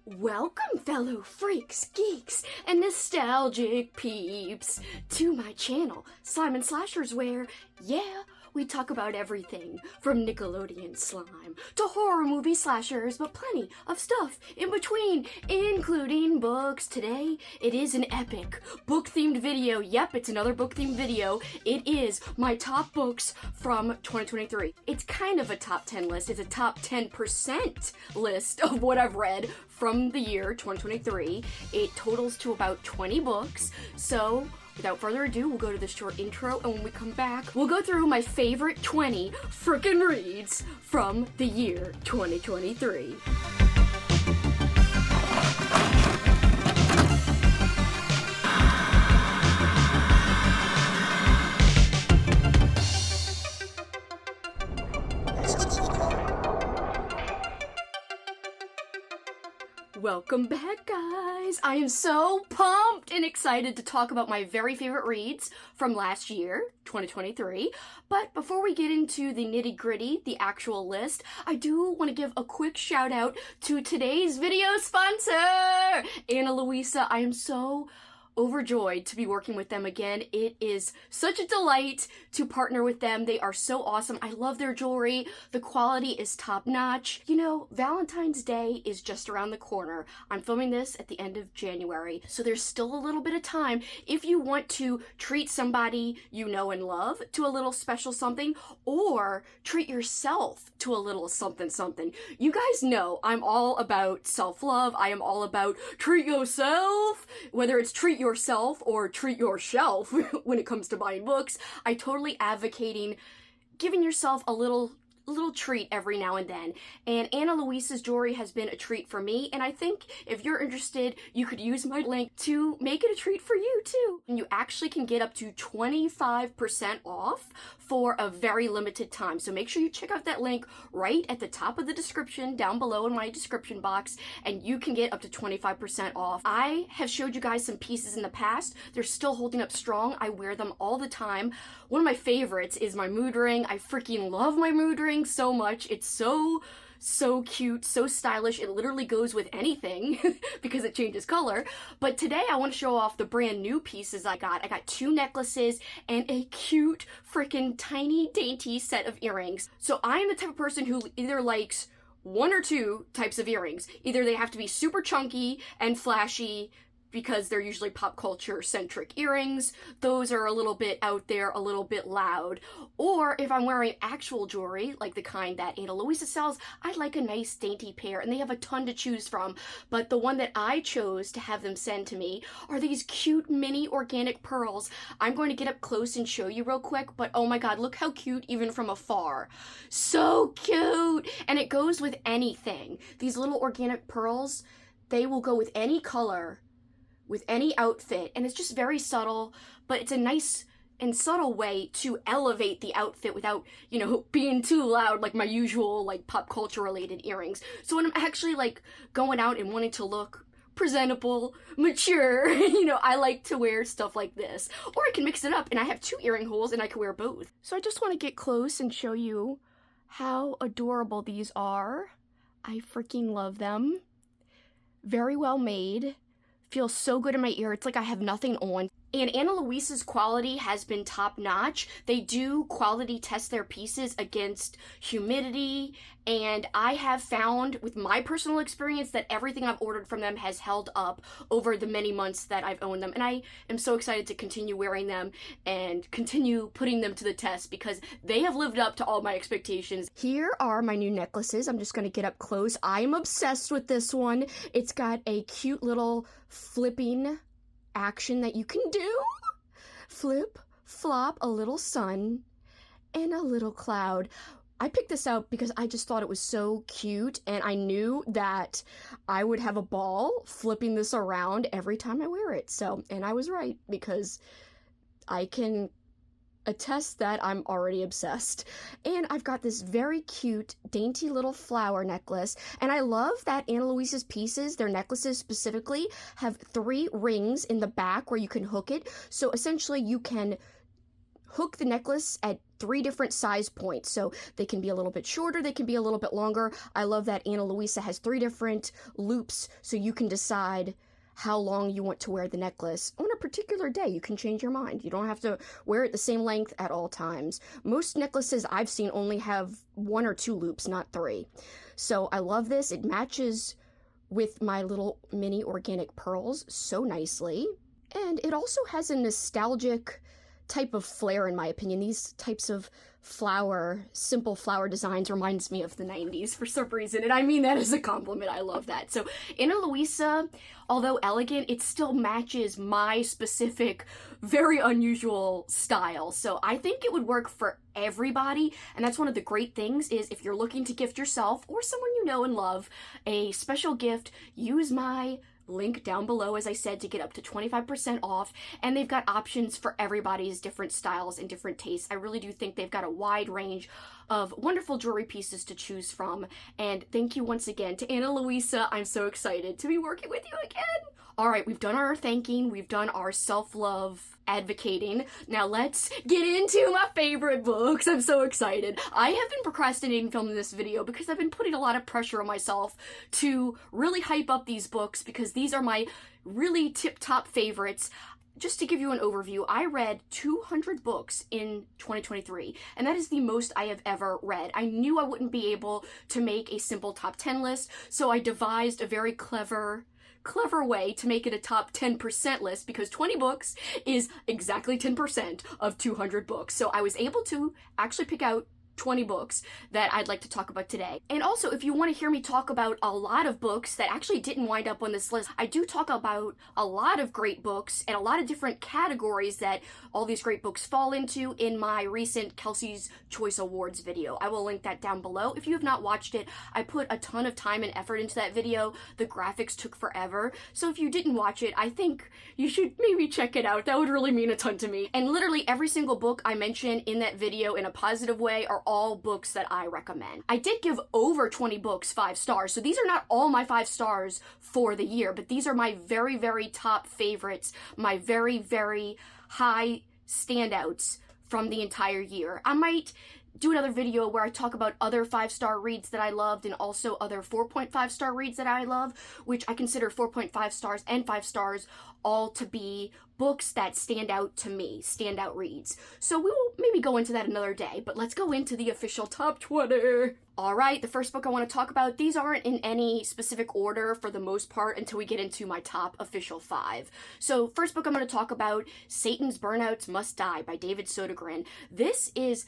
Welcome, fellow freaks, geeks, and nostalgic peeps, to my channel, Slime and Slashers, where, yeah, we talk about everything from Nickelodeon slime to horror movie slashers, but plenty of stuff in between, including books. Today, it is an epic book-themed video. Yep, it's another book-themed video. It is my top books from 2023. It's kind of a top 10 list. It's a top 10% list of what I've read from the year 2023. It totals to about 20 books, so without further ado, we'll go to this short intro, and when we come back, we'll go through my favorite 20 frickin' reads from the year 2023. Welcome back, guys! I am so pumped and excited to talk about my very favorite reads from last year, 2023. But before we get into the nitty-gritty, the actual list, I do want to give a quick shout out to today's video sponsor, Luisa. I am so overjoyed to be working with them again. It is such a delight to partner with them. They are so awesome. I love their jewelry. The quality is top notch. You know, Valentine's Day is just around the corner. I'm filming this at the end of January, so there's still a little bit of time if you want to treat somebody you know and love to a little special something, or treat yourself to a little something something. You guys know I'm all about self-love. I am all about treat yourself, whether it's treat yourself or treat your shelf when it comes to buying books. I totally advocating giving yourself a little treat every now and then. And Ana Luisa's jewelry has been a treat for me, and I think if you're interested, you could use my link to make it a treat for you too. And you actually can get up to 25% off for a very limited time. So make sure you check out that link right at the top of the description down below in my description box, and you can get up to 25% off. I have showed you guys some pieces in the past. They're still holding up strong. I wear them all the time. One of my favorites is my mood ring. I freaking love my mood ring so much. It's so cute, so stylish. It literally goes with anything because it changes color. But today I want to show off the brand new pieces I got. I got 2 necklaces and a cute freaking tiny dainty set of earrings. So I'm the type of person who either likes 1 or 2 types of earrings. Either they have to be super chunky and flashy because they're usually pop culture centric earrings. Those are a little bit out there, a little bit loud. Or if I'm wearing actual jewelry, like the kind that Ana Luisa sells, I'd like a nice dainty pair, and they have a ton to choose from. But the one that I chose to have them send to me are these cute mini organic pearls. I'm going to get up close and show you real quick, but oh my god, look how cute even from afar. So cute! And it goes with anything. These little organic pearls, they will go with any color, with any outfit, and it's just very subtle, but it's a nice and subtle way to elevate the outfit without, you know, being too loud like my usual, like, pop culture related earrings. So when I'm actually, like, going out and wanting to look presentable, mature, you know, I like to wear stuff like this. Or I can mix it up, and I have 2 earring holes, and I can wear both. So I just want to get close and show you how adorable these are. I freaking love them. Very well made. Feels so good in my ear. It's like I have nothing on. And Ana Luisa's quality has been top notch. They do quality test their pieces against humidity, and I have found with my personal experience that everything I've ordered from them has held up over the many months that I've owned them. And I am so excited to continue wearing them and continue putting them to the test because they have lived up to all my expectations. Here are my new necklaces. I'm just going to get up close. I'm obsessed with this one. It's got a cute little flipping action that you can do. Flip, flop, a little sun, and a little cloud. I picked this out because I just thought it was so cute, and I knew that I would have a ball flipping this around every time I wear it. So, and I was right, because I can attest that I'm already obsessed. And I've got this very cute, dainty little flower necklace, and I love that Ana Luisa's pieces, their necklaces specifically, have 3 rings in the back where you can hook it. So essentially you can hook the necklace at 3 different size points, so they can be a little bit shorter, they can be a little bit longer. I love that Ana Luisa has 3 different loops, so you can decide how long you want to wear the necklace. On a particular day, you can change your mind. You don't have to wear it the same length at all times. Most necklaces I've seen only have 1 or 2 loops, not 3. So I love this. It matches with my little mini organic pearls so nicely. And it also has a nostalgic type of flair, in my opinion. These types of simple flower designs reminds me of the 90s for some reason, and I mean that as a compliment. I love that. So Ana Luisa, although elegant, it still matches my specific, very unusual style. So I think it would work for everybody, and that's one of the great things is if you're looking to gift yourself or someone you know and love a special gift, use my link down below, as I said, to get up to 25% off, and they've got options for everybody's different styles and different tastes. I really do think they've got a wide range of wonderful jewelry pieces to choose from, and thank you once again to Ana Luisa. I'm so excited to be working with you again. All right, we've done our thanking, we've done our self-love advocating. Now let's get into my favorite books. I'm so excited. I have been procrastinating filming this video because I've been putting a lot of pressure on myself to really hype up these books because these are my really tip-top favorites. Just to give you an overview, I read 200 books in 2023, and that is the most I have ever read. I knew I wouldn't be able to make a simple top 10 list, so I devised a very clever way to make it a top 10% list because 20 books is exactly 10% of 200 books. So I was able to actually pick out 20 books that I'd like to talk about today. And also, if you want to hear me talk about a lot of books that actually didn't wind up on this list, I do talk about a lot of great books and a lot of different categories that all these great books fall into in my recent Kelsi's Choice Awards video. I will link that down below. If you have not watched it, I put a ton of time and effort into that video. The graphics took forever. So if you didn't watch it, I think you should maybe check it out. That would really mean a ton to me. And literally every single book I mention in that video in a positive way are all books that I recommend. I did give over 20 books 5 stars, so these are not all my 5 stars for the year, but these are my very, very top favorites, my very, very high standouts from the entire year. I might do another video where I talk about other 5-star reads that I loved and also other 4.5-star reads that I love, which I consider 4.5 stars and 5 stars all to be books that stand out to me, standout reads. So we will maybe go into that another day, but let's go into the official top 20. All right, the first book I want to talk about, these aren't in any specific order for the most part until we get into my top official 5. So first book I'm going to talk about, Satan's Burnouts Must Die by David Sodergren. This is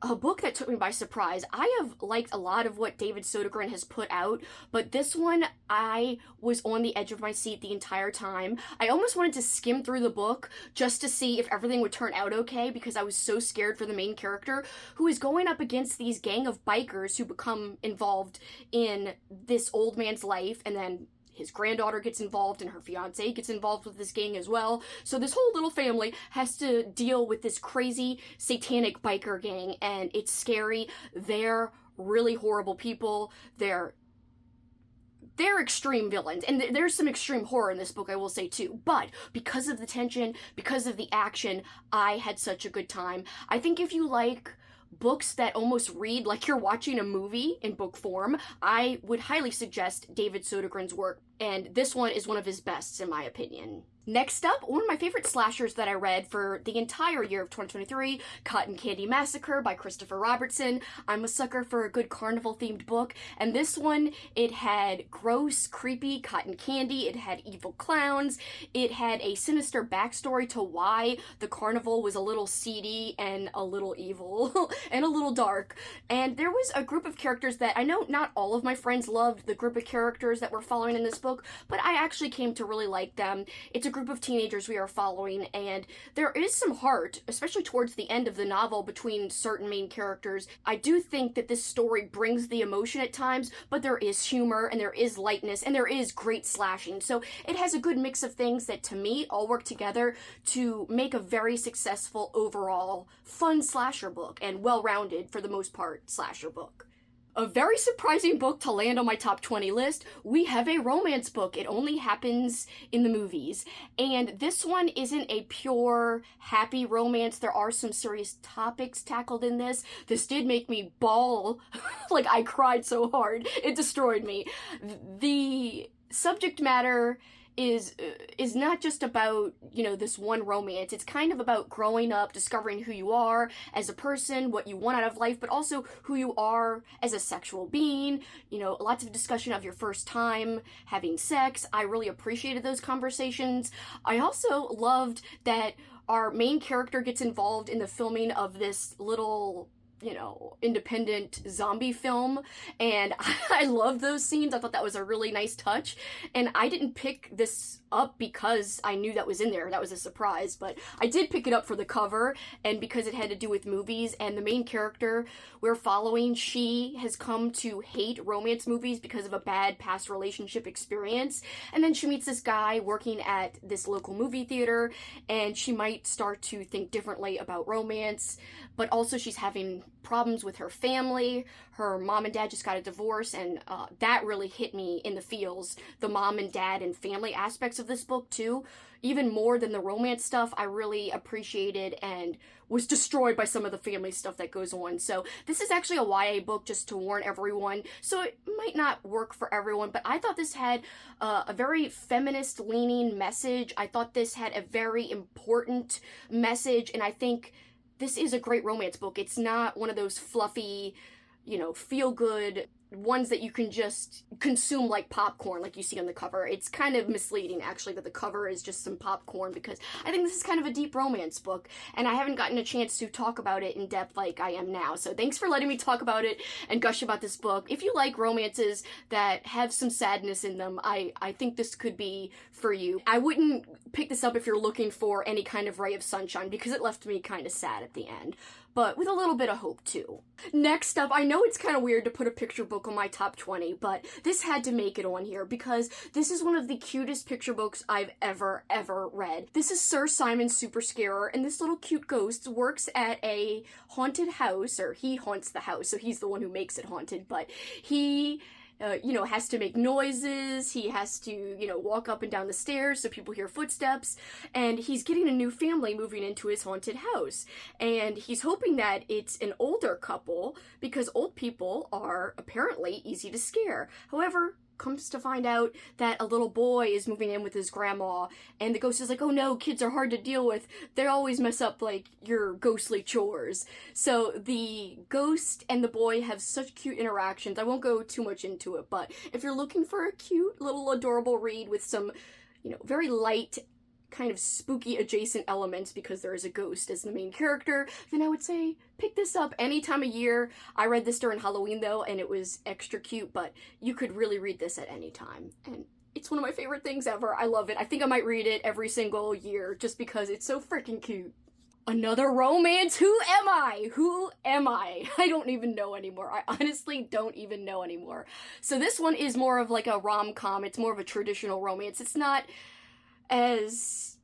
a book that took me by surprise. I have liked a lot of what David Sodergren has put out, but this one, I was on the edge of my seat the entire time. I almost wanted to skim through the book just to see if everything would turn out okay because I was so scared for the main character who is going up against these gang of bikers who become involved in this old man's life, and then his granddaughter gets involved and her fiance gets involved with this gang as well. So this whole little family has to deal with this crazy satanic biker gang, and it's scary. They're really horrible people. They're extreme villains, and there's some extreme horror in this book, I will say too, but because of the tension, because of the action, I had such a good time. I think if you like books that almost read like you're watching a movie in book form, I would highly suggest David Sodergren's work, and this one is one of his bests in my opinion. Next up, one of my favorite slashers that I read for the entire year of 2023, Cotton Candy Massacre by Christopher Robertson. I'm a sucker for a good carnival-themed book, and this one, it had gross, creepy cotton candy, it had evil clowns, it had a sinister backstory to why the carnival was a little seedy and a little evil and a little dark. And there was a group of characters that I know not all of my friends loved the group of characters that we're following in this book, but I actually came to really like them. It's a group of teenagers we are following, and there is some heart, especially towards the end of the novel, between certain main characters. I do think that this story brings the emotion at times, but there is humor, and there is lightness, and there is great slashing. So it has a good mix of things that, to me, all work together to make a very successful, overall, fun slasher book, and well-rounded, for the most part, slasher book. A very surprising book to land on my top 20 list. We have a romance book. It only happens in the movies. And this one isn't a pure happy romance. There are some serious topics tackled in this. This did make me bawl. Like, I cried so hard. It destroyed me. The subject matter is not just about, this one romance. It's kind of about growing up, discovering who you are as a person, what you want out of life, but also who you are as a sexual being. Lots of discussion of your first time having sex. I really appreciated those conversations. I also loved that our main character gets involved in the filming of this little independent zombie film, and I love those scenes. I thought that was a really nice touch, and I didn't pick this up because I knew that was in there. That was a surprise, but I did pick it up for the cover, and because it had to do with movies, and the main character we're following, she has come to hate romance movies because of a bad past relationship experience, and then she meets this guy working at this local movie theater, and she might start to think differently about romance, but also she's having problems with her family. Her mom and dad just got a divorce, and that really hit me in the feels. The mom and dad and family aspects of this book too, even more than the romance stuff. I really appreciated and was destroyed by some of the family stuff that goes on. So this is actually a YA book, just to warn everyone, so it might not work for everyone, but I thought this had a very feminist leaning message. I thought this had a very important message, and I think this is a great romance book. It's not one of those fluffy, feel-good ones that you can just consume like popcorn, like you see on the cover. It's kind of misleading, actually, that the cover is just some popcorn, because I think this is kind of a deep romance book, and I haven't gotten a chance to talk about it in depth like I am now. So thanks for letting me talk about it and gush about this book. If you like romances that have some sadness in them, I think this could be for you. I wouldn't pick this up if you're looking for any kind of ray of sunshine, because it left me kind of sad at the end, but with a little bit of hope too. Next up, I know it's kind of weird to put a picture book on my top 20, but this had to make it on here because this is one of the cutest picture books I've ever read. This is Sir Simon's Super Scarer, and this little cute ghost works at a haunted house, or he haunts the house, so he's the one who makes it haunted, but he has to make noises, he has to, walk up and down the stairs so people hear footsteps, and he's getting a new family moving into his haunted house, and he's hoping that it's an older couple, because old people are apparently easy to scare. However, comes to find out that a little boy is moving in with his grandma, and the ghost is like, oh no, kids are hard to deal with. They always mess up, like, your ghostly chores. So the ghost and the boy have such cute interactions. I won't go too much into it, but if you're looking for a cute little adorable read with some, very light, kind of spooky adjacent elements, because there is a ghost as the main character, then I would say pick this up any time of year. I read this during Halloween though, and it was extra cute, but you could really read this at any time, and it's one of my favorite things ever. I love it. I think I might read it every single year just because it's so freaking cute. Another romance. Who am I? Who am I? I don't even know anymore. I honestly don't even know anymore. So this one is more of like a rom-com. It's more of a traditional romance. It's not as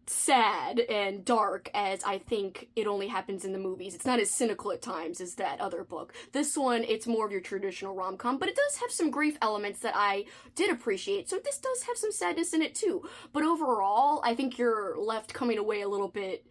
sad and dark as I think It Only Happens in the Movies. It's not as cynical at times as that other book. This one, it's more of your traditional rom-com, but it does have some grief elements that I did appreciate, so this does have some sadness in it too. But overall, I think you're left coming away a little bit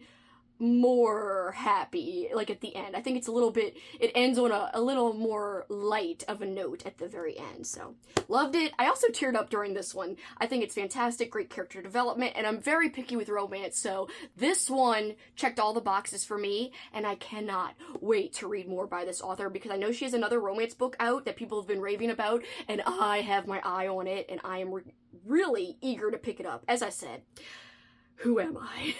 more happy, like at the end. I think it's it ends on a little more light of a note at the very end, so loved it. I also teared up during this one. I think it's fantastic, great character development, and I'm very picky with romance, so this one checked all the boxes for me, and I cannot wait to read more by this author, because I know she has another romance book out that people have been raving about, and I have my eye on it, and I am really eager to pick it up. As I said, who am I?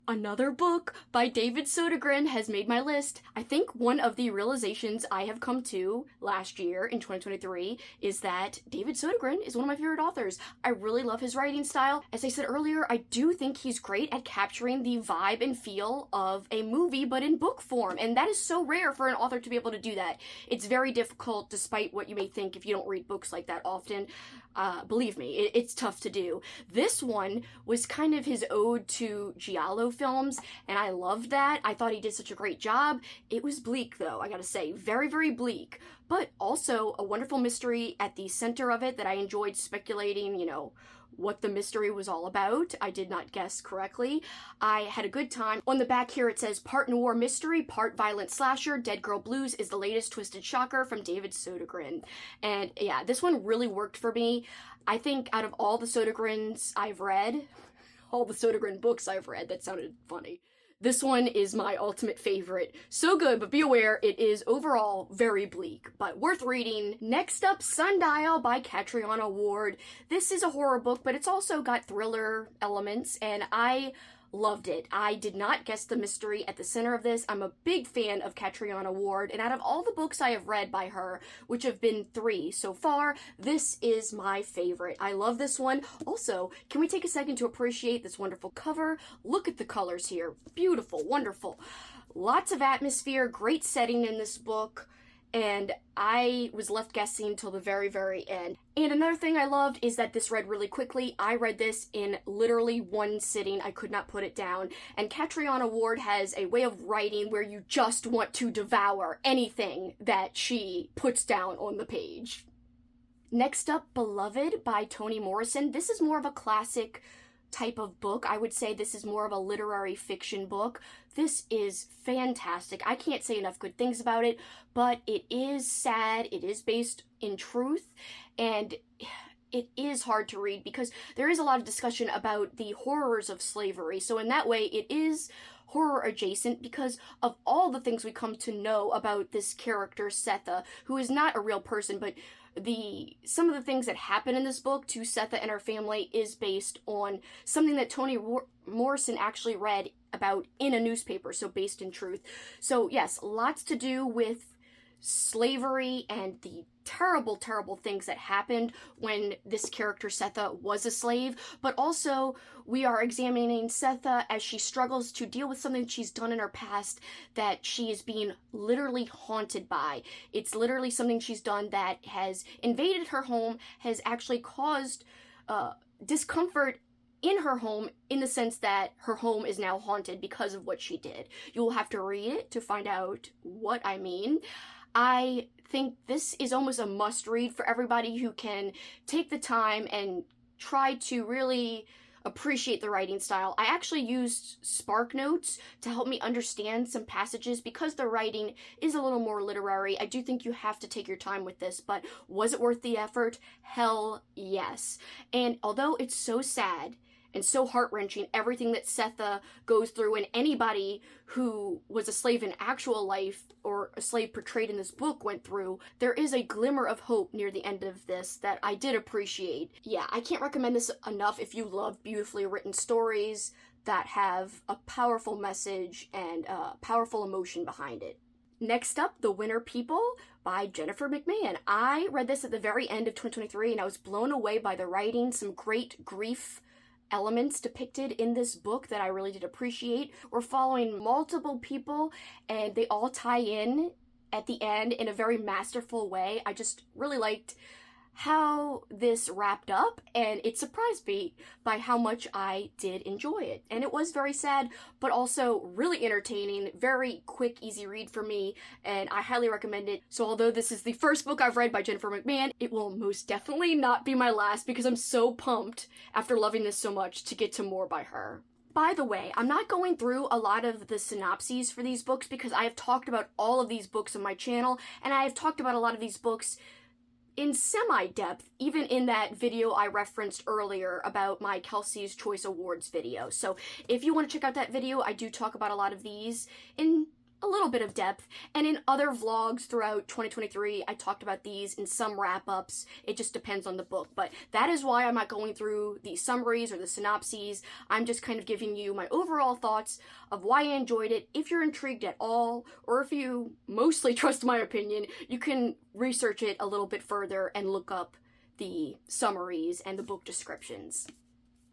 Another book by David Sodergren has made my list. I think one of the realizations I have come to last year in 2023 is that David Sodergren is one of my favorite authors. I really love his writing style. As I said earlier, I do think he's great at capturing the vibe and feel of a movie, but in book form, and that is so rare for an author to be able to do that. It's very difficult, despite what you may think if you don't read books like that often. Believe me, it's tough to do. This one was kind of his ode to giallo films, and I loved that. I thought he did such a great job. It was bleak, though, I gotta say. Very, very bleak. but also a wonderful mystery at the center of it that I enjoyed speculating, what the mystery was all about. I did not guess correctly. I had a good time. On the back here it says, part noir mystery, part violent slasher, Dead Girl Blues is the latest twisted shocker from David Sodergren. And yeah, this one really worked for me. I think out of all the Sodergrens I've read, all the Sodergren books I've read, that sounded funny, this one is my ultimate favorite. So good, but be aware, it is overall very bleak, but worth reading. Next up, Sundial by Catriona Ward. This is a horror book, but it's also got thriller elements, and I loved it. I did not guess the mystery at the center of this. I'm a big fan of Catriona Ward, and out of all the books I have read by her, which have been 3 so far, this is my favorite. I love this one. Also, can we take a second to appreciate this wonderful cover? Look at the colors here. Beautiful, wonderful. Lots of atmosphere, great setting in this book, and I was left guessing till the very, very end. And another thing I loved is that this read really quickly. I read this in literally one sitting. I could not put it down. And Catriona Ward has a way of writing where you just want to devour anything that she puts down on the page. Next up, Beloved by Toni Morrison. This is more of a classic type of book. I would say this is more of a literary fiction book. This is fantastic. I can't say enough good things about it, but it is sad. It is based in truth, and it is hard to read because there is a lot of discussion about the horrors of slavery. So in that way, it is horror adjacent because of all the things we come to know about this character, Setha, who is not a real person, but some of the things that happen in this book to Setha and her family is based on something that Toni Morrison actually read about in a newspaper, so based in truth. So yes, lots to do with slavery and the terrible, terrible things that happened when this character Setha was a slave, but also we are examining Setha as she struggles to deal with something she's done in her past that she is being literally haunted by. It's literally something she's done that has invaded her home, has actually caused discomfort in her home, in the sense that her home is now haunted because of what she did. You will have to read it to find out what I mean. I think this is almost a must-read for everybody who can take the time and try to really appreciate the writing style. I actually used Spark Notes to help me understand some passages because the writing is a little more literary. I do think you have to take your time with this, but was it worth the effort? Hell yes. And although it's so sad and so heart-wrenching, everything that Setha goes through, and anybody who was a slave in actual life or a slave portrayed in this book went through, there is a glimmer of hope near the end of this that I did appreciate. Yeah, I can't recommend this enough if you love beautifully written stories that have a powerful message and powerful emotion behind it. Next up, The Winter People by Jennifer McMahon. I read this at the very end of 2023 and I was blown away by the writing, some great grief elements depicted in this book that I really did appreciate. We're following multiple people and they all tie in at the end in a very masterful way. I just really liked how this wrapped up, and it surprised me by how much I did enjoy it. And it was very sad, but also really entertaining, very quick, easy read for me, and I highly recommend it. So although this is the first book I've read by Jennifer McMahon, it will most definitely not be my last because I'm so pumped after loving this so much to get to more by her. By the way, I'm not going through a lot of the synopses for these books because I have talked about all of these books on my channel, and I have talked about a lot of these books in semi-depth, even in that video I referenced earlier about my Kelsi's Choice Awards video. So if you want to check out that video, I do talk about a lot of these in a little bit of depth, and in other vlogs throughout 2023, I talked about these in some wrap-ups. It just depends on the book, but that is why I'm not going through the summaries or the synopses. I'm just kind of giving you my overall thoughts of why I enjoyed it. If you're intrigued at all, or if you mostly trust my opinion, you can research it a little bit further and look up the summaries and the book descriptions.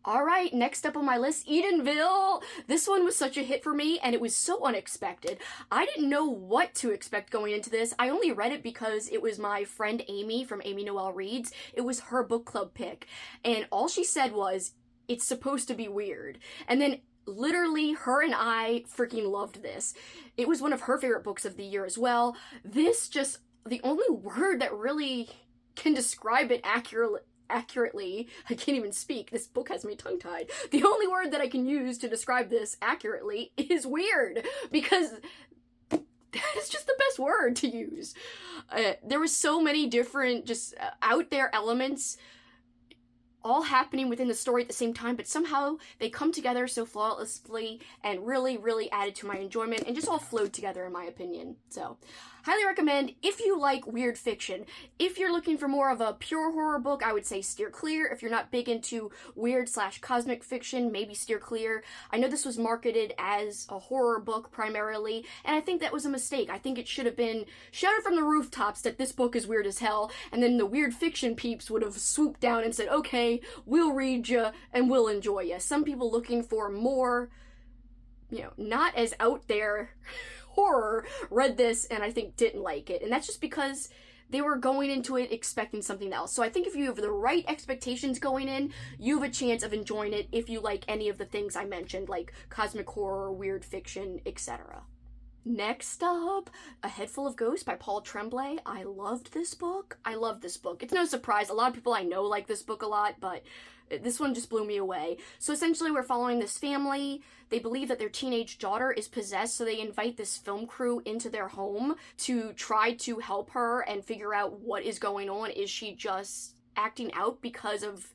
Alright, next up on my list, Edenville! This one was such a hit for me, and it was so unexpected. I didn't know what to expect going into this. I only read it because it was my friend Amy from Amy Noel Reads. It was her book club pick, and all she said was, it's supposed to be weird. And then literally, her and I freaking loved this. It was one of her favorite books of the year as well. This just the only word that really can describe it accurately, I can't even speak, this book has me tongue-tied. The only word that I can use to describe this accurately is weird, because that is just the best word to use. There was so many different just out there elements all happening within the story at the same time, but somehow they come together so flawlessly and really, really added to my enjoyment and just all flowed together in my opinion. So, highly recommend if you like weird fiction. If you're looking for more of a pure horror book, I would say steer clear. If you're not big into weird/cosmic fiction, maybe steer clear. I know this was marketed as a horror book primarily, and I think that was a mistake. I think it should have been shouted from the rooftops that this book is weird as hell, and then the weird fiction peeps would have swooped down and said, okay, we'll read you and we'll enjoy you. Some people looking for more, not as out there horror read this and I think didn't like it. And that's just because they were going into it expecting something else. So I think if you have the right expectations going in, you have a chance of enjoying it if you like any of the things I mentioned, like cosmic horror, weird fiction, etc. Next up, A Headful of Ghosts by Paul Tremblay. I loved this book. It's no surprise. A lot of people I know like this book a lot, but this one just blew me away. So essentially we're following this family. They believe that their teenage daughter is possessed, so they invite this film crew into their home to try to help her and figure out what is going on. Is she just acting out because of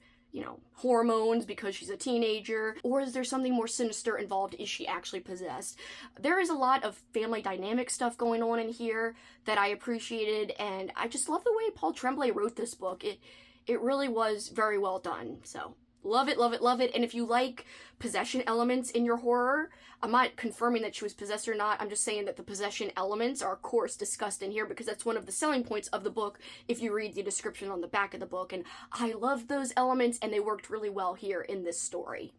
hormones because she's a teenager? Or is there something more sinister involved? Is she actually possessed? There is a lot of family dynamic stuff going on in here that I appreciated, and I just love the way Paul Tremblay wrote this book. It really was very well done. So, love it, love it, love it. And if you like possession elements in your horror, I'm not confirming that she was possessed or not. I'm just saying that the possession elements are, of course, discussed in here because that's one of the selling points of the book if you read the description on the back of the book. And I loved those elements and they worked really well here in this story.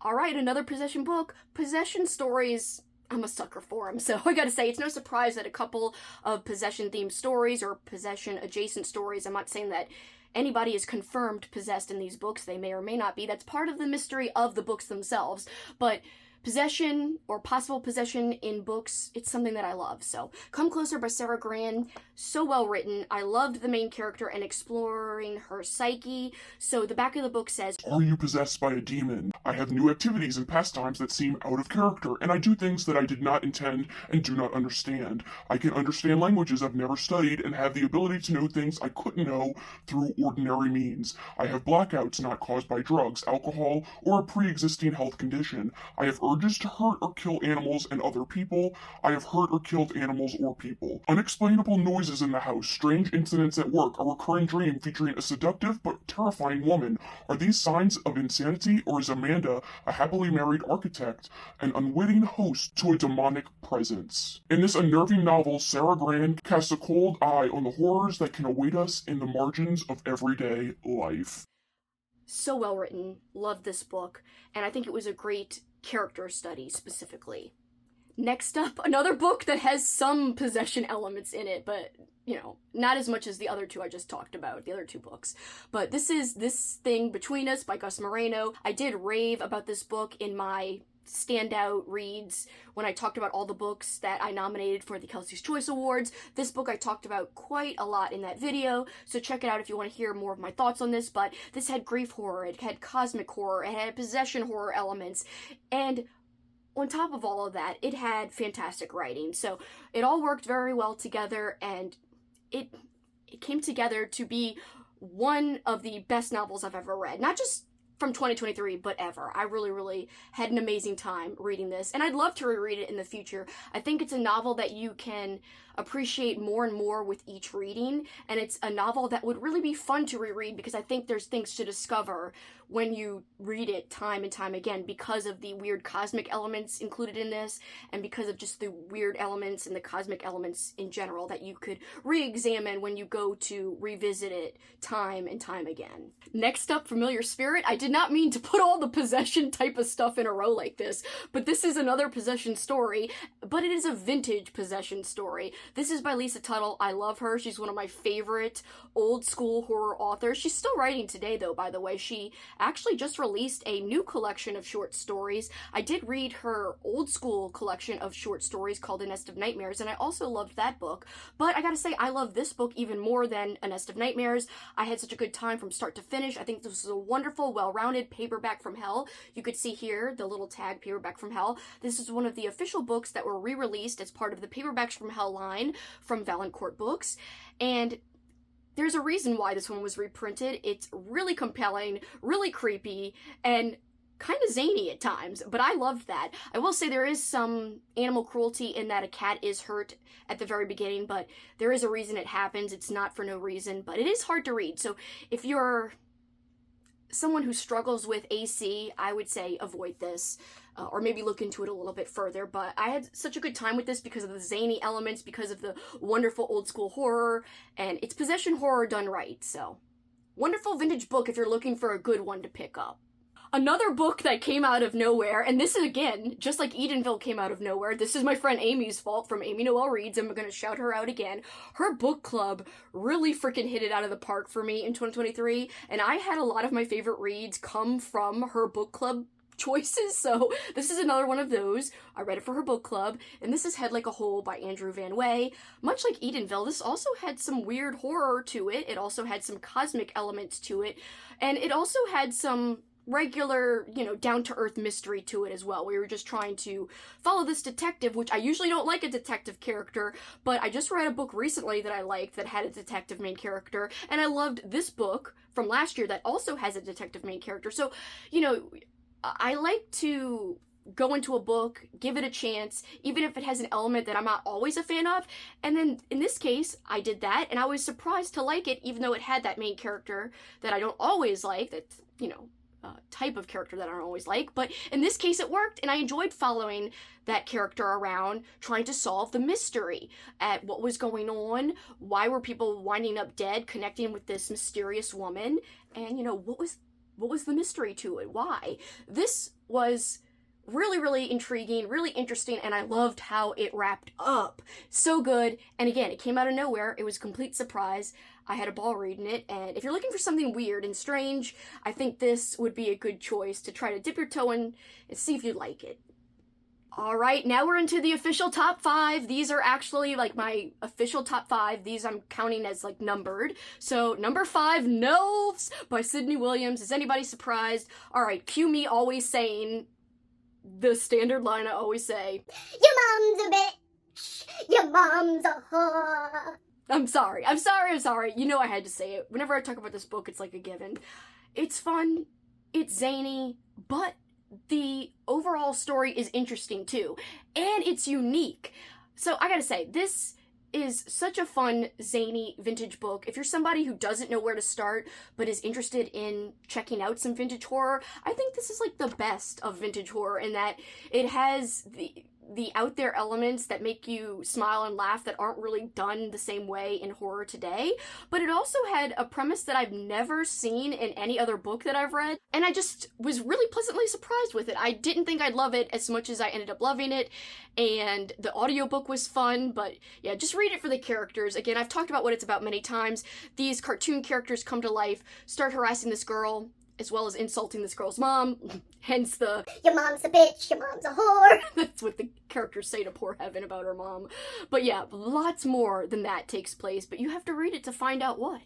All right, another possession book. Possession stories, I'm a sucker for them. So I gotta say, it's no surprise that a couple of possession-themed stories or possession-adjacent stories, I'm not saying that anybody is confirmed possessed in these books. They may or may not be. That's part of the mystery of the books themselves. But possession or possible possession in books, it's something that I love. So, Come Closer by Sarah Gran, so well written. I loved the main character and exploring her psyche. So the back of the book says, "Are you possessed by a demon? I have new activities and pastimes that seem out of character, and I do things that I did not intend and do not understand. I can understand languages I've never studied and have the ability to know things I couldn't know through ordinary means. I have blackouts not caused by drugs, alcohol, or a pre-existing health condition. I have urges to hurt or kill animals and other people. I have hurt or killed animals or people. Unexplainable noises in the house, strange incidents at work, a recurring dream featuring a seductive but terrifying woman. Are these signs of insanity, or is Amanda, a happily married architect, an unwitting host to a demonic presence?" In this unnerving novel, Sarah Gran casts a cold eye on the horrors that can await us in the margins of everyday life. So well written. Loved this book. And I think it was a great character study specifically. Next up, another book that has some possession elements in it, but, not as much as the other two I just talked about, the other two books. But this is This Thing Between Us by Gus Moreno. I did rave about this book in my standout reads when I talked about all the books that I nominated for the Kelsi's Choice Awards. This book I talked about quite a lot in that video, so check it out if you want to hear more of my thoughts on this. But this had grief horror, it had cosmic horror, it had possession horror elements, and on top of all of that, it had fantastic writing. So it all worked very well together, and it came together to be one of the best novels I've ever read. Not just from 2023, but ever. I really, really had an amazing time reading this, and I'd love to reread it in the future. I think it's a novel that you can appreciate more and more with each reading, and it's a novel that would really be fun to reread because I think there's things to discover when you read it time and time again because of the weird cosmic elements included in this, and because of just the weird elements and the cosmic elements in general that you could re-examine when you go to revisit it time and time again. Next up, Familiar Spirit. I did did not mean to put all the possession type of stuff in a row like this, but this is another possession story, but it is a vintage possession story. This is by Lisa Tuttle. I love her. She's one of my favorite old school horror authors. She's still writing today, though, by the way. She actually just released a new collection of short stories. I did read her old school collection of short stories called A Nest of Nightmares, and I also loved that book. But I gotta say, I love this book even more than A Nest of Nightmares. I had such a good time from start to finish. I think this was a wonderful, well-rounded paperback from hell. You could see here the little tag, Paperback from Hell. This is one of the official books that were re-released as part of the Paperbacks from Hell line from Valancourt Books. And there's a reason why this one was reprinted. It's really compelling, really creepy, and kind of zany at times, but I loved that. I will say there is some animal cruelty in that a cat is hurt at the very beginning, but there is a reason it happens. It's not for no reason, but it is hard to read. So if you're someone who struggles with AC, I would say avoid this, or maybe look into it a little bit further. But I had such a good time with this because of the zany elements, because of the wonderful old school horror, and it's possession horror done right. So wonderful vintage book if you're looking for a good one to pick up. Another book that came out of nowhere, and this is, again, just like Edenville came out of nowhere, this is my friend Amy's fault from Amy Noel Reads, and I'm gonna shout her out again. Her book club really freaking hit it out of the park for me in 2023, and I had a lot of my favorite reads come from her book club choices, so this is another one of those. I read it for her book club, and this is Head Like a Hole by Andrew Van Wey. Much like Edenville, this also had some weird horror to it. It also had some cosmic elements to it, and it also had some regular, down-to-earth mystery to it as well. We were just trying to follow this detective, which I usually don't like a detective character, but I just read a book recently that I liked that had a detective main character, and I loved this book from last year that also has a detective main character. So, I like to go into a book, give it a chance, even if it has an element that I'm not always a fan of, and then in this case, I did that, and I was surprised to like it, even though it had that main character that I don't always like, that's, type of character that I don't always like, but in this case it worked, and I enjoyed following that character around, trying to solve the mystery at what was going on, why were people winding up dead, connecting with this mysterious woman, and, what was the mystery to it, why? This was really, really intriguing, really interesting, and I loved how it wrapped up. So good, and again, it came out of nowhere, it was a complete surprise. I had a ball reading it, and if you're looking for something weird and strange, I think this would be a good choice to try to dip your toe in and see if you like it. Alright, now we're into the official top 5. These are actually, my official top 5. These I'm counting as, numbered. So, number 5, Nelves by Sydney Williams. Is anybody surprised? Alright, cue me always saying the standard line I always say. Your mom's a bitch! Your mom's a whore! I'm sorry. I had to say it. Whenever I talk about this book, it's like a given. It's fun, it's zany, but the overall story is interesting too. And it's unique. So I gotta say, this is such a fun, zany, vintage book. If you're somebody who doesn't know where to start, but is interested in checking out some vintage horror, I think this is the best of vintage horror in that it has the out there elements that make you smile and laugh that aren't really done the same way in horror today, but it also had a premise that I've never seen in any other book that I've read, and I just was really pleasantly surprised with it. I didn't think I'd love it as much as I ended up loving it, and the audiobook was fun, but yeah, just read it for the characters. Again, I've talked about what it's about many times. These cartoon characters come to life, start harassing this girl, as well as insulting this girl's mom, hence the your mom's a bitch, your mom's a whore. That's what the characters say to poor Heaven about her mom. But yeah, lots more than that takes place, but you have to read it to find out what.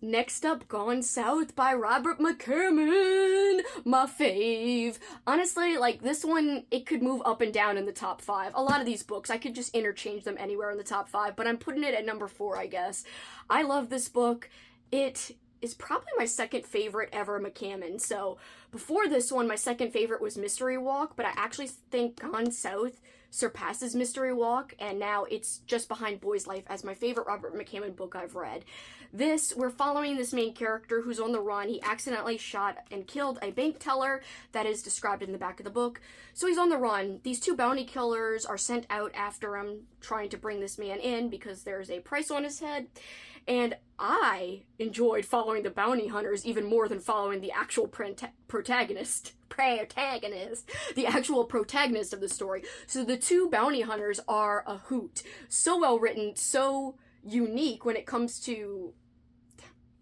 Next up, Gone South by Robert McCammon, my fave. Honestly, this one, it could move up and down in the top 5. A lot of these books, I could just interchange them anywhere in the top 5, but I'm putting it at number 4, I guess. I love this book. It is probably my second favorite ever McCammon. So before this one, my second favorite was Mystery Walk, but I actually think Gone South surpasses Mystery Walk, and now it's just behind Boy's Life as my favorite Robert McCammon book I've read. We're following this main character who's on the run. He accidentally shot and killed a bank teller that is described in the back of the book. So he's on the run. These 2 bounty killers are sent out after him, trying to bring this man in because there's a price on his head. And I enjoyed following the bounty hunters even more than following the actual protagonist, the actual protagonist of the story. So the two bounty hunters are a hoot. So well written, so unique when it comes to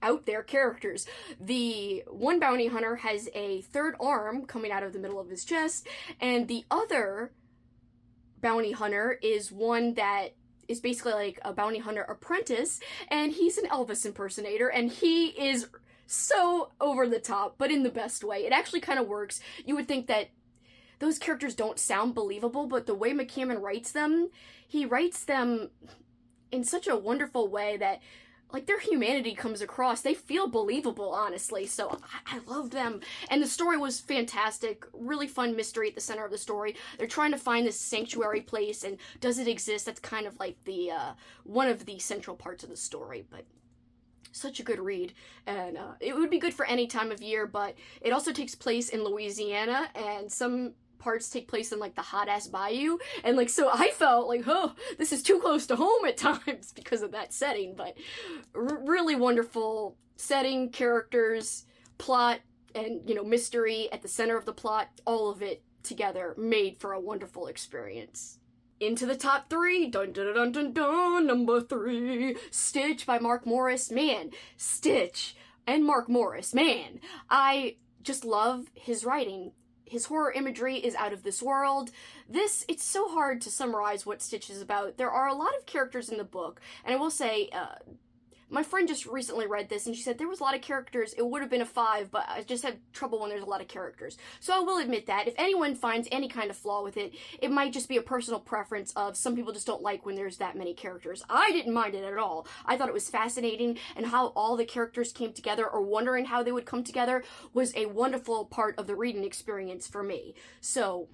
out there characters. The one bounty hunter has a third arm coming out of the middle of his chest, and the other bounty hunter is one that is basically like a bounty hunter apprentice, and he's an Elvis impersonator, and he is so over the top, but in the best way. It actually kind of works. You would think that those characters don't sound believable, but the way McCammon writes them, he writes them in such a wonderful way that like their humanity comes across. They feel believable, honestly. So I loved them. And the story was fantastic. Really fun mystery at the center of the story. They're trying to find this sanctuary place, and does it exist? That's kind of like the one of the central parts of the story. But such a good read. And it would be good for any time of year, but it also takes place in Louisiana, and some parts take place in like the hot ass bayou, and like so I felt like, oh, this is too close to home at times because of that setting. But really wonderful setting, characters, plot, and mystery at the center of the plot. All of it together made for a wonderful experience. Into the top 3, dun dun dun dun dun, number 3, Stitch by Mark Morris. Man, Stitch and Mark Morris, man, I just love his writing. His horror imagery is out of this world. It's so hard to summarize what Stitch is about. There are a lot of characters in the book, and I will say, my friend just recently read this, and she said there was a lot of characters. It would have been a 5, but I just have trouble when there's a lot of characters. So I will admit that. If anyone finds any kind of flaw with it, it might just be a personal preference of some people just don't like when there's that many characters. I didn't mind it at all. I thought it was fascinating, and how all the characters came together, or wondering how they would come together, was a wonderful part of the reading experience for me. So,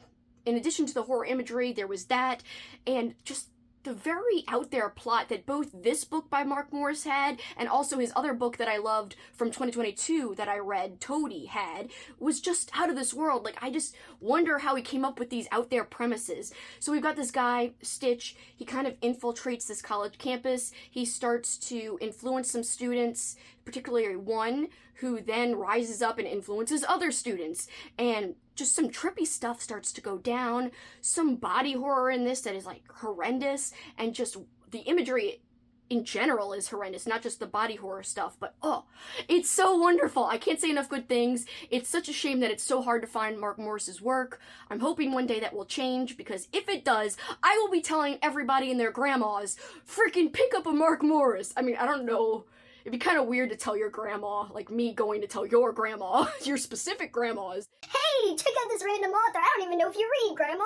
in addition to the horror imagery, there was that, and just the very out there plot that both this book by Mark Morris had, and also his other book that I loved from 2022 that I read, Toady, had, was just out of this world. Like, I just wonder how he came up with these out there premises. So we've got this guy, Stitch. He kind of infiltrates this college campus. He starts to influence some students, particularly one who then rises up and influences other students. And just some trippy stuff starts to go down. Some body horror in this that is like horrendous, and just the imagery in general is horrendous, not just the body horror stuff, but oh, it's so wonderful. I can't say enough good things. It's such a shame that it's so hard to find Mark Morris's work. I'm hoping one day that will change, because if it does, I will be telling everybody and their grandmas, freaking pick up a Mark Morris. I mean, I don't know. It'd be kind of weird to tell your grandma, like me going to tell your grandma, your specific grandmas. Hey, check out this random author. I don't even know if you read, Grandma,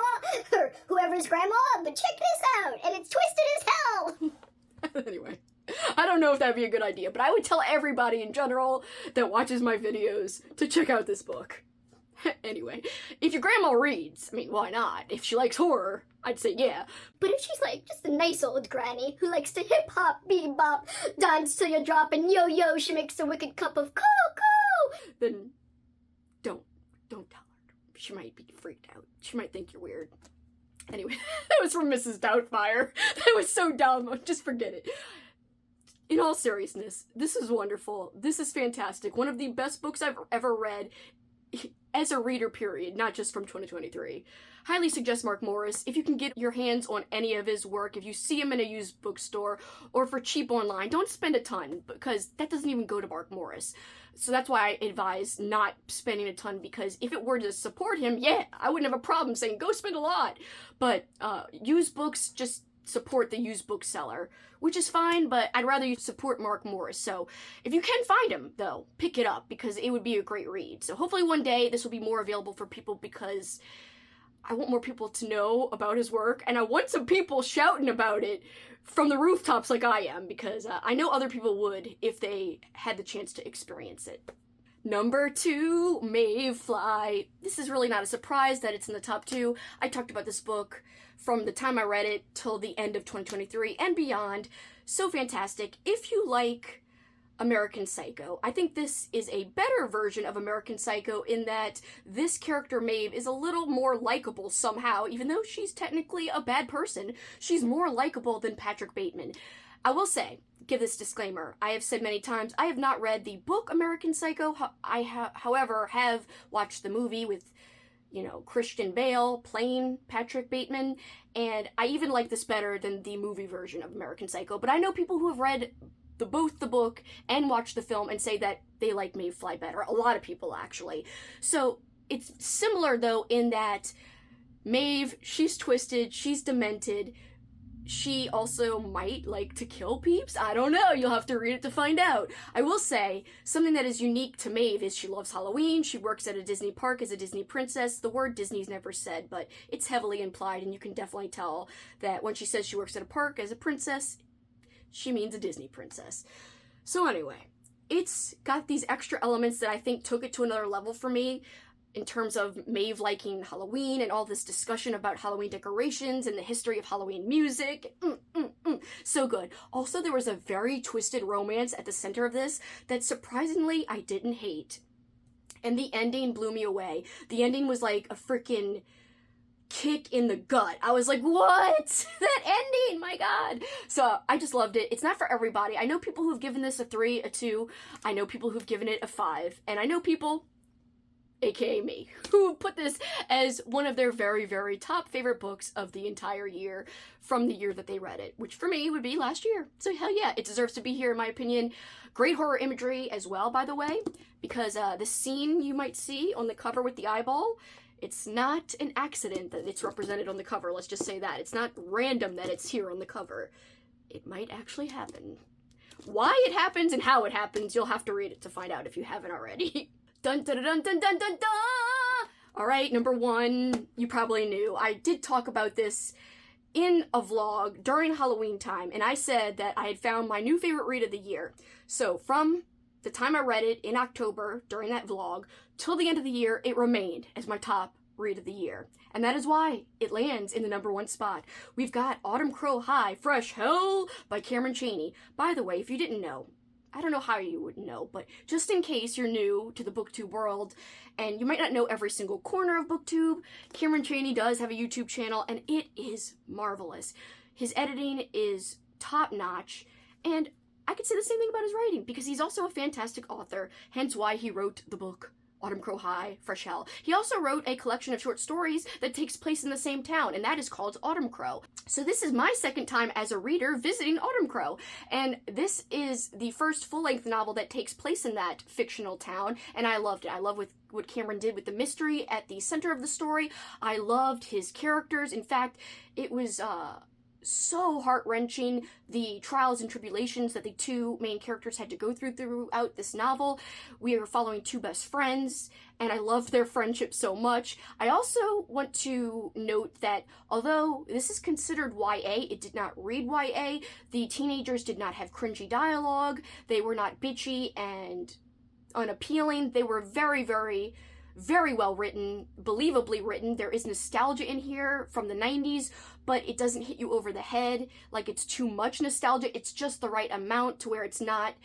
or whoever's grandma, but check this out, and it's twisted as hell. Anyway, I don't know if that'd be a good idea, but I would tell everybody in general that watches my videos to check out this book. Anyway, if your grandma reads, I mean, why not? If she likes horror, I'd say yeah. But if she's like just a nice old granny who likes to hip-hop, bebop, dance till you drop, and yo-yo, she makes a wicked cup of cocoa, then don't tell her. She might be freaked out. She might think you're weird. Anyway, that was from Mrs. Doubtfire. That was so dumb. Just forget it. In all seriousness, this is wonderful. This is fantastic. One of the best books I've ever read as a reader, period, not just from 2023. Highly suggest Mark Morris. If you can get your hands on any of his work, if you see him in a used bookstore or for cheap online, don't spend a ton, because that doesn't even go to Mark Morris. So that's why I advise not spending a ton, because if it were to support him, yeah, I wouldn't have a problem saying go spend a lot. But used books just support the used bookseller, which is fine, but I'd rather you support Mark Morris. So if you can find him, though, pick it up, because it would be a great read. So hopefully one day this will be more available for people, because I want more people to know about his work, and I want some people shouting about it from the rooftops like I am, because I know other people would if they had the chance to experience it. Number 2, Mayfly. This is really not a surprise that it's in the top 2. I talked about this book from the time I read it till the end of 2023 and beyond. So fantastic. If you like American Psycho. I think this is a better version of American Psycho in that this character Maeve is a little more likable somehow, even though she's technically a bad person. She's more likable than Patrick Bateman. I will say, give this disclaimer, I have said many times, I have not read the book American Psycho. However, have watched the movie with, Christian Bale playing Patrick Bateman, and I even like this better than the movie version of American Psycho. But I know people who have read both the book and watched the film and say that they like Mayfly better. A lot of people, actually. So it's similar, though, in that Maeve, she's twisted, she's demented. She also might like to kill Peeps. I don't know. You'll have to read it to find out. I will say, something that is unique to Maeve is she loves Halloween. She works at a Disney park as a Disney princess. The word Disney's never said, but it's heavily implied, and you can definitely tell that when she says she works at a park as a princess, she means a Disney princess. So anyway, it's got these extra elements that I think took it to another level for me in terms of Maeve liking Halloween and all this discussion about Halloween decorations and the history of Halloween music. So good. Also, there was a very twisted romance at the center of this that surprisingly I didn't hate. And the ending blew me away. The ending was like a freaking kick in the gut. I was like, what? That ending, my God. So I just loved it. It's not for everybody. I know people who've given this a 3, a 2. I know people who've given it a 5. And I know people, aka me, who put this as one of their very, very top favorite books of the entire year from the year that they read it, which for me would be last year. So hell yeah, it deserves to be here in my opinion. Great horror imagery as well, by the way, because the scene you might see on the cover with the eyeball, it's not an accident that it's represented on the cover. Let's just say that. It's not random that it's here on the cover. It might actually happen. Why it happens and how it happens, you'll have to read it to find out if you haven't already. Dun dun dun dun dun dun dun! Alright, number 1, you probably knew. I did talk about this in a vlog during Halloween time, and I said that I had found my new favorite read of the year. So from the time I read it in October during that vlog till the end of the year, it remained as my top read of the year. And that is why it lands in the number 1 spot. We've got Autumn Crow High, Fresh Hell by Cameron Chaney. By the way, if you didn't know, I don't know how you would know, but just in case you're new to the BookTube world, and you might not know every single corner of BookTube, Cameron Chaney does have a YouTube channel, and it is marvelous. His editing is top-notch, and I could say the same thing about his writing, because he's also a fantastic author, hence why he wrote the book Autumn Crow High, Fresh Hell. He also wrote a collection of short stories that takes place in the same town, and that is called Autumn Crow. So this is my second time as a reader visiting Autumn Crow, and this is the first full-length novel that takes place in that fictional town, and I loved it. I love what Cameron did with the mystery at the center of the story. I loved his characters. In fact, it was so heart-wrenching, the trials and tribulations that the 2 main characters had to go throughout this novel. We are following 2 best friends, and I loved their friendship so much. I also want to note that although this is considered YA, it did not read YA. The teenagers did not have cringy dialogue. They were not bitchy and unappealing. They were very, very, very well written, believably written. There is nostalgia in here from the 90s, but it doesn't hit you over the head like it's too much nostalgia. It's just the right amount to where it's not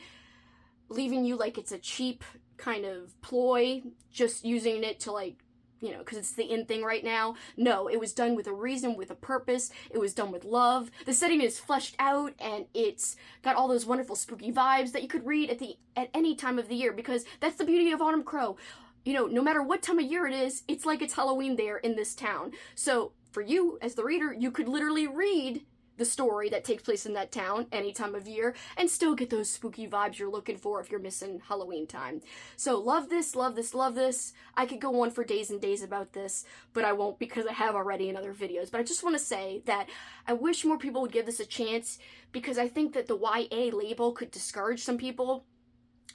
leaving you like it's a cheap kind of ploy, just using it to because it's the in thing right now. No, it was done with a reason, with a purpose. It was done with love. The setting is fleshed out, and it's got all those wonderful spooky vibes that you could read at any time of the year, because that's the beauty of Autumn Crow. No matter what time of year it is, it's like it's Halloween there in this town. So for you, as the reader, you could literally read the story that takes place in that town any time of year and still get those spooky vibes you're looking for if you're missing Halloween time. So love this, love this, love this. I could go on for days and days about this, but I won't because I have already in other videos. But I just want to say that I wish more people would give this a chance, because I think that the YA label could discourage some people.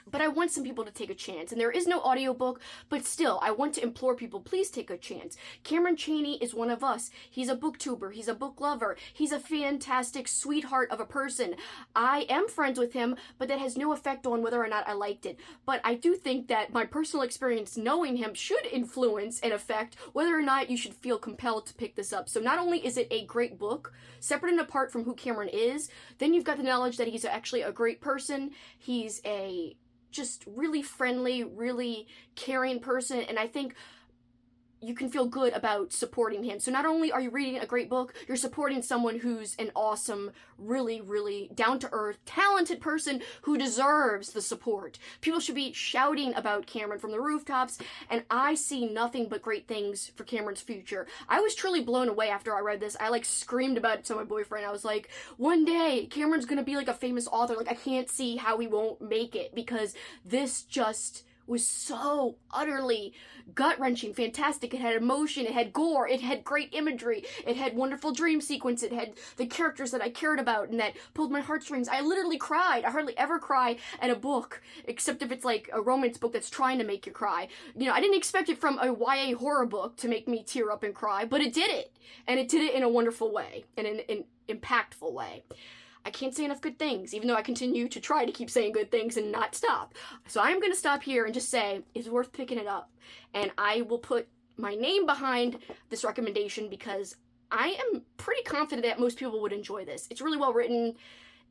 but I want some people to take a chance. And there is no audiobook, but still, I want to implore people, please take a chance. Cameron Chaney is one of us. He's a booktuber. He's a book lover. He's a fantastic sweetheart of a person. I am friends with him, but that has no effect on whether or not I liked it. But I do think that my personal experience knowing him should influence and affect whether or not you should feel compelled to pick this up. So not only is it a great book, separate and apart from who Cameron is, then you've got the knowledge that he's actually a great person. He's a just really friendly, really caring person, and I think you can feel good about supporting him. So not only are you reading a great book, you're supporting someone who's an awesome, really, really down-to-earth, talented person who deserves the support. People should be shouting about Cameron from the rooftops, and I see nothing but great things for Cameron's future. I was truly blown away after I read this. I screamed about it to my boyfriend. I was like, one day Cameron's gonna be a famous author. I can't see how he won't make it, because this just was so utterly gut-wrenching, fantastic. It had emotion, it had gore, it had great imagery, it had wonderful dream sequence, it had the characters that I cared about and that pulled my heartstrings. I literally cried. I hardly ever cry at a book, except if it's a romance book that's trying to make you cry. I didn't expect it from a YA horror book to make me tear up and cry, but it did it. And it did it in a wonderful way, and in an impactful way. I can't say enough good things, even though I continue to try to keep saying good things and not stop. So I'm going to stop here and just say it's worth picking it up. And I will put my name behind this recommendation because I am pretty confident that most people would enjoy this. It's really well written.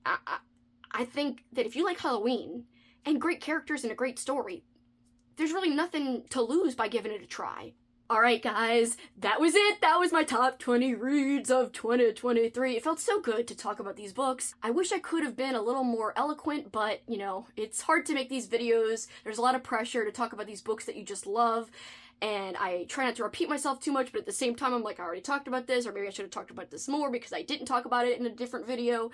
I think that if you like Halloween and great characters and a great story, there's really nothing to lose by giving it a try. Alright guys, that was it. That was my top 20 reads of 2023. It felt so good to talk about these books. I wish I could have been a little more eloquent, but, it's hard to make these videos. There's a lot of pressure to talk about these books that you just love, and I try not to repeat myself too much, but at the same time, I'm like, I already talked about this, or maybe I should have talked about this more because I didn't talk about it in a different video.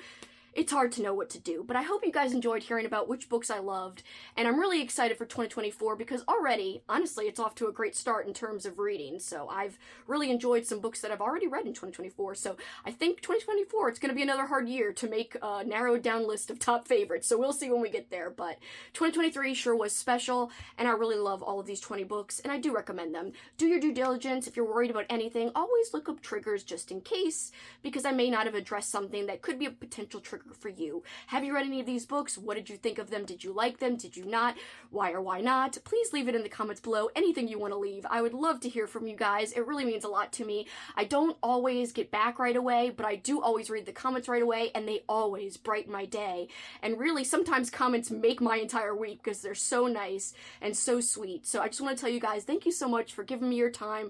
It's hard to know what to do, but I hope you guys enjoyed hearing about which books I loved, and I'm really excited for 2024 because already, honestly, it's off to a great start in terms of reading, so I've really enjoyed some books that I've already read in 2024, so I think 2024, it's going to be another hard year to make a narrowed down list of top favorites, so we'll see when we get there, but 2023 sure was special, and I really love all of these 20 books, and I do recommend them. Do your due diligence. If you're worried about anything, always look up triggers just in case, because I may not have addressed something that could be a potential trigger for you. Have you read any of these books? What did you think of them? Did you like them? Did you not? Why or why not? Please leave it in the comments below. Anything you want to leave. I would love to hear from you guys. It really means a lot to me. I don't always get back right away, but I do always read the comments right away, and they always brighten my day. And really, sometimes comments make my entire week because they're so nice and so sweet. So I just want to tell you guys, thank you so much for giving me your time,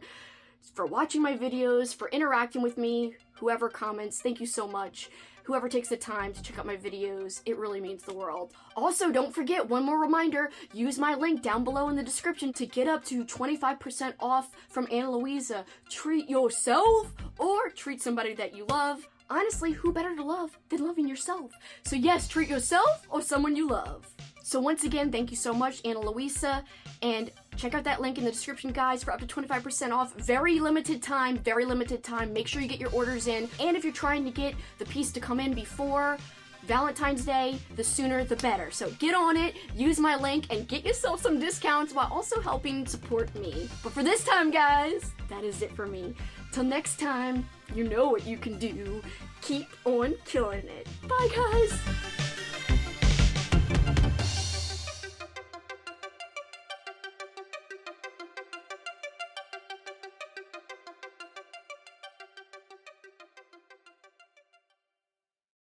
for watching my videos, for interacting with me. Whoever comments, thank you so much. Whoever takes the time to check out my videos, it really means the world. Also, don't forget, one more reminder, use my link down below in the description to get up to 25% off from Ana Luisa. Treat yourself or treat somebody that you love. Honestly, who better to love than loving yourself? So yes, treat yourself or someone you love. So once again, thank you so much, Ana Luisa, and check out that link in the description, guys, for up to 25% off. Very limited time, very limited time. Make sure you get your orders in, and if you're trying to get the piece to come in before Valentine's Day, the sooner the better. So get on it, use my link, and get yourself some discounts while also helping support me. But for this time, guys, that is it for me. Till next time, you know what you can do. Keep on killing it. Bye, guys!